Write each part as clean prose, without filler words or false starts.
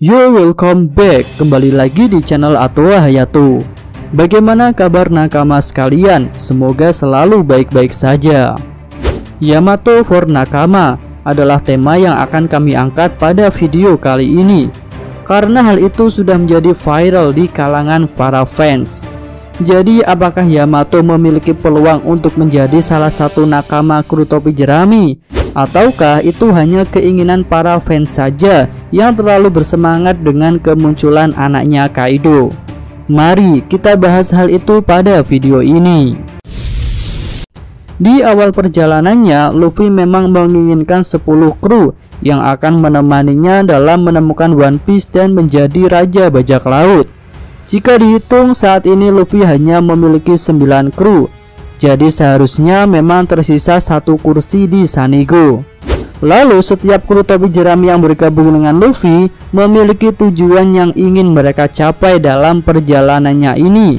Yo, welcome back. Kembali lagi di channel Atoa Hayato. Bagaimana kabar nakama sekalian? Semoga selalu baik-baik saja. Yamato for Nakama adalah tema yang akan kami angkat pada video kali ini, karena hal itu sudah menjadi viral di kalangan para fans. Jadi apakah Yamato memiliki peluang untuk menjadi salah satu nakama kru topi jerami? Ataukah itu hanya keinginan para fans saja yang terlalu bersemangat dengan kemunculan anaknya Kaido? Mari kita bahas hal itu pada video ini. Di awal perjalanannya, Luffy memang menginginkan 10 kru yang akan menemaninya dalam menemukan One Piece dan menjadi Raja Bajak Laut. Jika dihitung saat ini Luffy hanya memiliki 9 kru, jadi seharusnya memang tersisa 1 kursi di Sanigo. Lalu setiap kru topi jerami yang bergabung dengan Luffy memiliki tujuan yang ingin mereka capai dalam perjalanannya ini,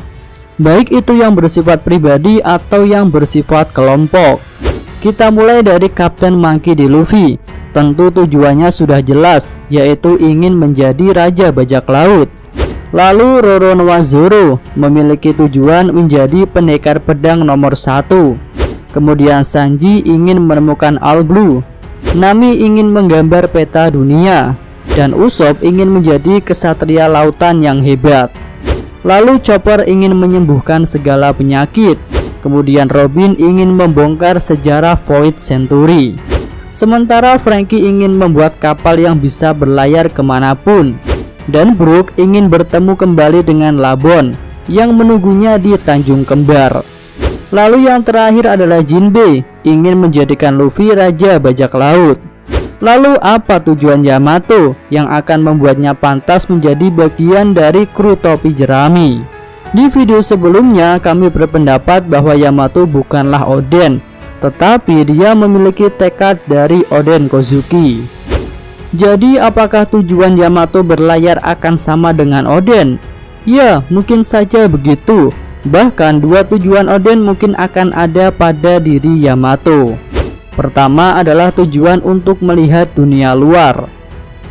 baik itu yang bersifat pribadi atau yang bersifat kelompok. Kita mulai dari Kapten Monkey di Luffy. Tentu tujuannya sudah jelas, yaitu ingin menjadi Raja Bajak Laut. Lalu Roronoa Zoro memiliki tujuan menjadi pendekar pedang nomor 1. Kemudian Sanji ingin menemukan All Blue, Nami ingin menggambar peta dunia, dan Usopp ingin menjadi kesatria lautan yang hebat. Lalu Chopper ingin menyembuhkan segala penyakit. Kemudian Robin ingin membongkar sejarah Void Century. Sementara Franky ingin membuat kapal yang bisa berlayar kemanapun. Dan Brook ingin bertemu kembali dengan Labon yang menunggunya di Tanjung Kembar. Lalu yang terakhir adalah Jinbei, ingin menjadikan Luffy Raja Bajak Laut. Lalu apa tujuan Yamato yang akan membuatnya pantas menjadi bagian dari kru topi jerami? Di video sebelumnya kami berpendapat bahwa Yamato bukanlah Oden, tetapi dia memiliki tekad dari Oden Kozuki. Jadi apakah tujuan Yamato berlayar akan sama dengan Oden? Ya, mungkin saja begitu. Bahkan dua tujuan Oden mungkin akan ada pada diri Yamato. Pertama adalah tujuan untuk melihat dunia luar.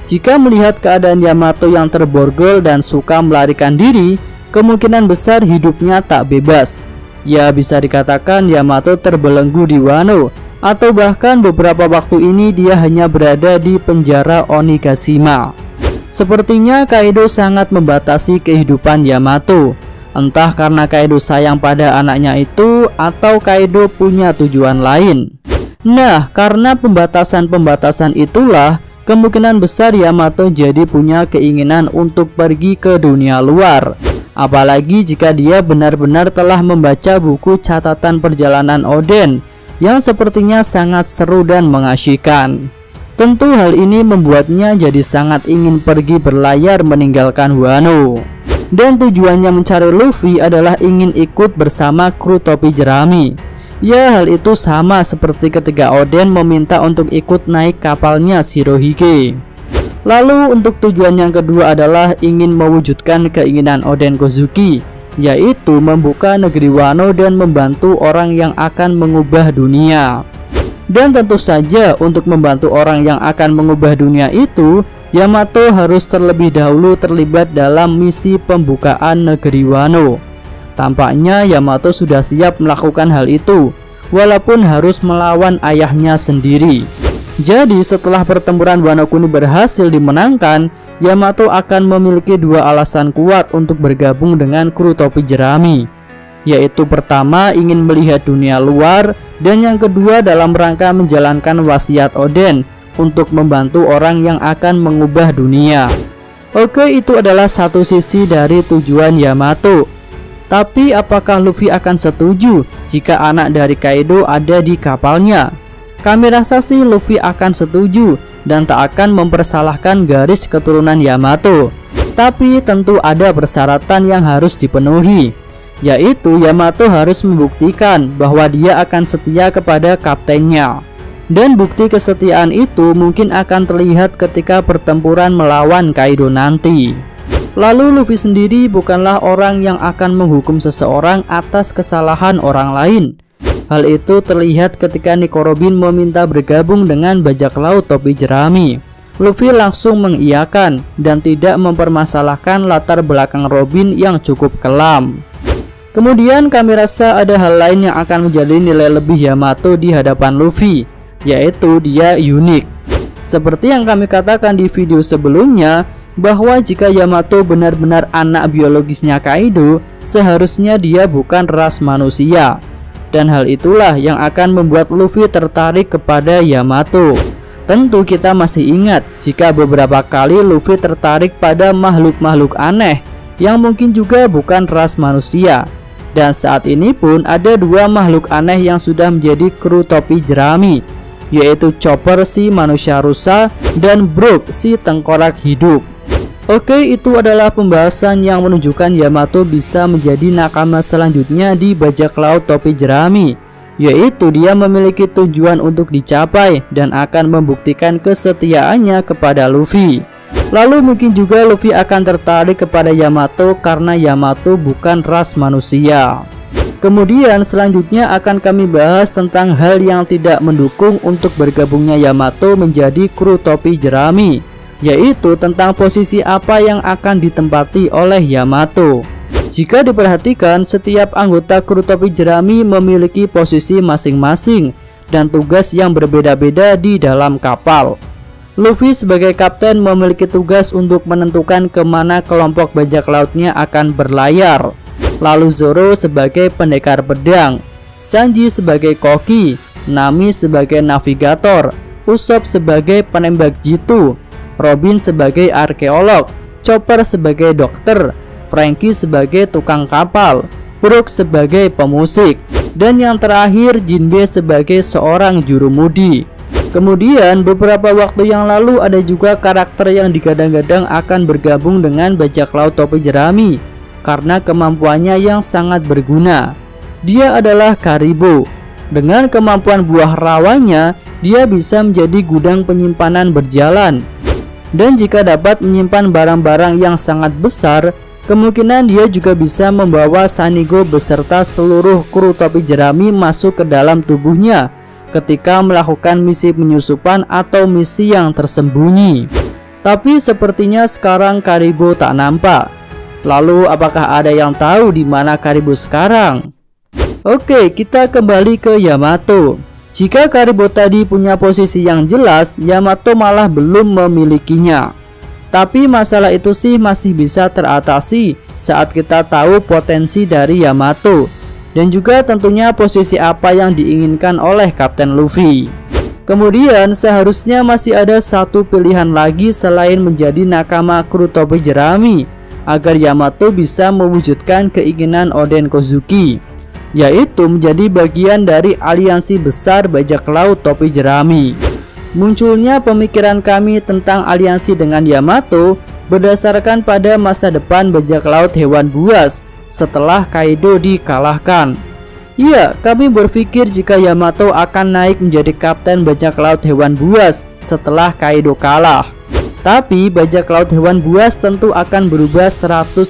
Jika melihat keadaan Yamato yang terborgol dan suka melarikan diri, kemungkinan besar hidupnya tak bebas. Ya, bisa dikatakan Yamato terbelenggu di Wano, atau bahkan beberapa waktu ini dia hanya berada di penjara Onigashima. Sepertinya Kaido sangat membatasi kehidupan Yamato. Entah karena Kaido sayang pada anaknya itu, atau Kaido punya tujuan lain. Nah, karena pembatasan-pembatasan itulah kemungkinan besar Yamato jadi punya keinginan untuk pergi ke dunia luar. Apalagi jika dia benar-benar telah membaca buku catatan perjalanan Oden yang sepertinya sangat seru dan mengasyikkan. Tentu hal ini membuatnya jadi sangat ingin pergi berlayar meninggalkan Wano. Dan tujuannya mencari Luffy adalah ingin ikut bersama kru topi jerami. Ya, hal itu sama seperti ketika Oden meminta untuk ikut naik kapalnya Shirohige. Lalu untuk tujuan yang kedua adalah ingin mewujudkan keinginan Oden Kozuki, yaitu membuka negeri Wano dan membantu orang yang akan mengubah dunia. Dan tentu saja untuk membantu orang yang akan mengubah dunia itu, Yamato harus terlebih dahulu terlibat dalam misi pembukaan negeri Wano. Tampaknya Yamato sudah siap melakukan hal itu, walaupun harus melawan ayahnya sendiri. Jadi setelah pertempuran Wano Kuni berhasil dimenangkan, Yamato akan memiliki 2 alasan kuat untuk bergabung dengan kru topi jerami, yaitu pertama ingin melihat dunia luar, dan yang kedua dalam rangka menjalankan wasiat Oden untuk membantu orang yang akan mengubah dunia. Oke, itu adalah satu sisi dari tujuan Yamato. Tapi apakah Luffy akan setuju jika anak dari Kaido ada di kapalnya? Kami rasa sih Luffy akan setuju dan tak akan mempersalahkan garis keturunan Yamato. Tapi tentu ada persyaratan yang harus dipenuhi, yaitu Yamato harus membuktikan bahwa dia akan setia kepada kaptennya. Dan bukti kesetiaan itu mungkin akan terlihat ketika pertempuran melawan Kaido nanti. Lalu Luffy sendiri bukanlah orang yang akan menghukum seseorang atas kesalahan orang lain. Hal itu terlihat ketika Nico Robin meminta bergabung dengan bajak laut topi jerami. Luffy langsung mengiyakan dan tidak mempermasalahkan latar belakang Robin yang cukup kelam. Kemudian kami rasa ada hal lain yang akan menjadi nilai lebih Yamato di hadapan Luffy, yaitu dia unik. Seperti yang kami katakan di video sebelumnya, bahwa jika Yamato benar-benar anak biologisnya Kaido, seharusnya dia bukan ras manusia. Dan hal itulah yang akan membuat Luffy tertarik kepada Yamato. Tentu kita masih ingat jika beberapa kali Luffy tertarik pada makhluk-makhluk aneh yang mungkin juga bukan ras manusia. Dan saat ini pun ada dua makhluk aneh yang sudah menjadi kru topi jerami, yaitu Chopper si manusia rusa dan Brook si tengkorak hidup. Oke, itu adalah pembahasan yang menunjukkan Yamato bisa menjadi nakama selanjutnya di bajak laut topi jerami, yaitu dia memiliki tujuan untuk dicapai dan akan membuktikan kesetiaannya kepada Luffy. Lalu mungkin juga Luffy akan tertarik kepada Yamato karena Yamato bukan ras manusia. Kemudian selanjutnya akan kami bahas tentang hal yang tidak mendukung untuk bergabungnya Yamato menjadi kru topi jerami, yaitu tentang posisi apa yang akan ditempati oleh Yamato. Jika diperhatikan, setiap anggota kru topi jerami memiliki posisi masing-masing dan tugas yang berbeda-beda di dalam kapal. Luffy sebagai kapten memiliki tugas untuk menentukan kemana kelompok bajak lautnya akan berlayar. Lalu Zoro sebagai pendekar pedang, Sanji sebagai koki, Nami sebagai navigator, Usopp sebagai penembak jitu, Robin sebagai arkeolog, Chopper sebagai dokter, Franky sebagai tukang kapal, Brook sebagai pemusik, dan yang terakhir Jinbe sebagai seorang jurumudi. Kemudian beberapa waktu yang lalu ada juga karakter yang digadang-gadang akan bergabung dengan bajak laut topi jerami karena kemampuannya yang sangat berguna. Dia adalah Karibo. Dengan kemampuan buah rawanya, dia bisa menjadi gudang penyimpanan berjalan. Dan jika dapat menyimpan barang-barang yang sangat besar, kemungkinan dia juga bisa membawa Sanigo beserta seluruh kru topi jerami masuk ke dalam tubuhnya ketika melakukan misi penyusupan atau misi yang tersembunyi. Tapi sepertinya sekarang Karibo tak nampak. Lalu apakah ada yang tahu di mana Karibo sekarang? Oke, kita kembali ke Yamato. Jika Karibo tadi punya posisi yang jelas, Yamato malah belum memilikinya. Tapi masalah itu sih masih bisa teratasi saat kita tahu potensi dari Yamato, dan juga tentunya posisi apa yang diinginkan oleh Kapten Luffy. Kemudian seharusnya masih ada satu pilihan lagi selain menjadi nakama kru topi jerami agar Yamato bisa mewujudkan keinginan Oden Kozuki, yaitu menjadi bagian dari aliansi besar bajak laut topi jerami. Munculnya pemikiran kami tentang aliansi dengan Yamato berdasarkan pada masa depan bajak laut hewan buas setelah Kaido dikalahkan. Iya, kami berpikir jika Yamato akan naik menjadi kapten bajak laut hewan buas setelah Kaido kalah. Tapi bajak laut hewan buas tentu akan berubah 180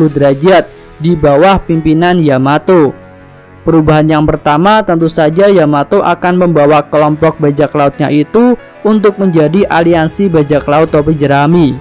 derajat di bawah pimpinan Yamato. Perubahan yang pertama tentu saja Yamato akan membawa kelompok bajak lautnya itu untuk menjadi aliansi bajak laut topi jerami.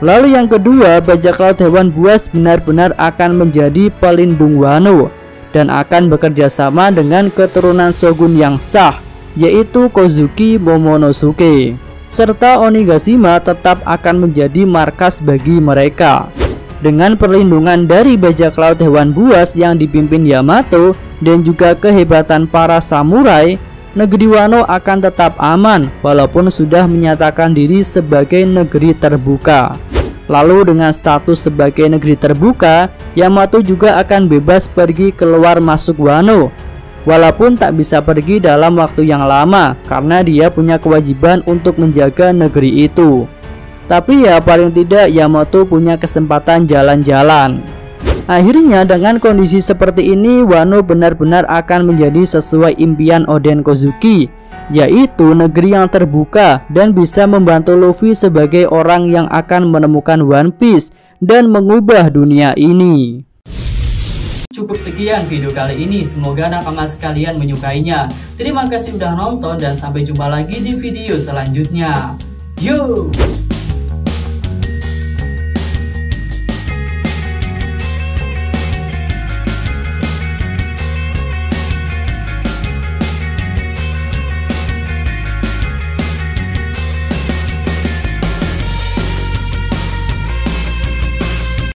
Lalu yang kedua, bajak laut hewan buas benar-benar akan menjadi pelindung Wano dan akan bekerja sama dengan keturunan shogun yang sah, yaitu Kozuki Momonosuke. Serta Onigashima tetap akan menjadi markas bagi mereka. Dengan perlindungan dari bajak laut hewan buas yang dipimpin Yamato dan juga kehebatan para samurai, negeri Wano akan tetap aman walaupun sudah menyatakan diri sebagai negeri terbuka. Lalu dengan status sebagai negeri terbuka, Yamato juga akan bebas pergi keluar masuk Wano, walaupun tak bisa pergi dalam waktu yang lama karena dia punya kewajiban untuk menjaga negeri itu. Tapi ya paling tidak Yamato punya kesempatan jalan-jalan. Akhirnya dengan kondisi seperti ini, Wano benar-benar akan menjadi sesuai impian Oden Kozuki, yaitu negeri yang terbuka dan bisa membantu Luffy sebagai orang yang akan menemukan One Piece dan mengubah dunia ini. Cukup sekian video kali ini, semoga nakama sekalian menyukainya. Terima kasih sudah nonton dan sampai jumpa lagi di video selanjutnya. Yuk!